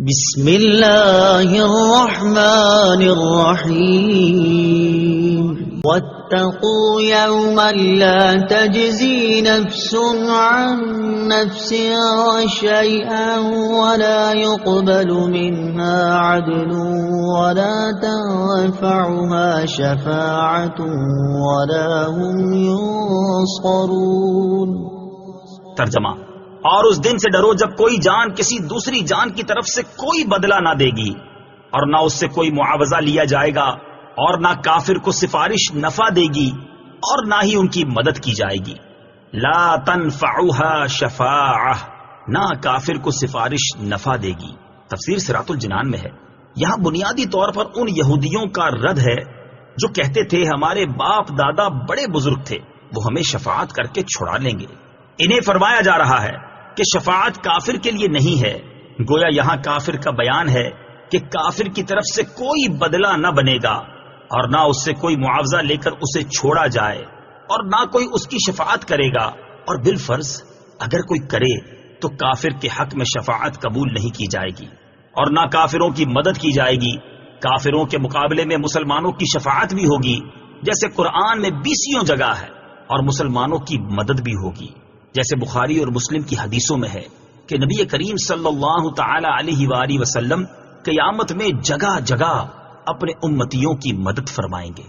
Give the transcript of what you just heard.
بسم اللہ الرحمن الرحیم واتقوا یوما لا تجزی نفس عن نفس شیئا ولا يقبل منها عدل ولا تنفعها شفاعة ولا هم ينصرون۔ ترجمہ: اور اس دن سے ڈرو جب کوئی جان کسی دوسری جان کی طرف سے کوئی بدلہ نہ دے گی، اور نہ اس سے کوئی معاوضہ لیا جائے گا، اور نہ کافر کو سفارش نفع دے گی، اور نہ ہی ان کی مدد کی جائے گی۔ لا تنفعها شفاعہ، نہ کافر کو سفارش نفع دے گی۔ تفسیر صراط الجنان میں ہے۔ یہاں بنیادی طور پر ان یہودیوں کا رد ہے جو کہتے تھے ہمارے باپ دادا بڑے بزرگ تھے، وہ ہمیں شفاعت کر کے چھڑا لیں گے۔ انہیں فرمایا جا رہا ہے کہ شفاعت کافر کے لیے نہیں ہے، گویا یہاں کافر کا بیان ہے کہ کافر کی طرف سے کوئی بدلہ نہ بنے گا، اور نہ اس سے کوئی معاوضہ لے کر اسے چھوڑا جائے، اور نہ کوئی اس کی شفاعت کرے گا، اور بالفرض اگر کوئی کرے تو کافر کے حق میں شفاعت قبول نہیں کی جائے گی، اور نہ کافروں کی مدد کی جائے گی۔ کافروں کے مقابلے میں مسلمانوں کی شفاعت بھی ہوگی، جیسے قرآن میں 20 جگہ ہے، اور مسلمانوں کی مدد بھی ہوگی، جیسے بخاری اور مسلم کی حدیثوں میں ہے کہ نبی کریم صلی اللہ تعالی علیہ وآلہ وسلم قیامت میں جگہ جگہ اپنے امتیوں کی مدد فرمائیں گے۔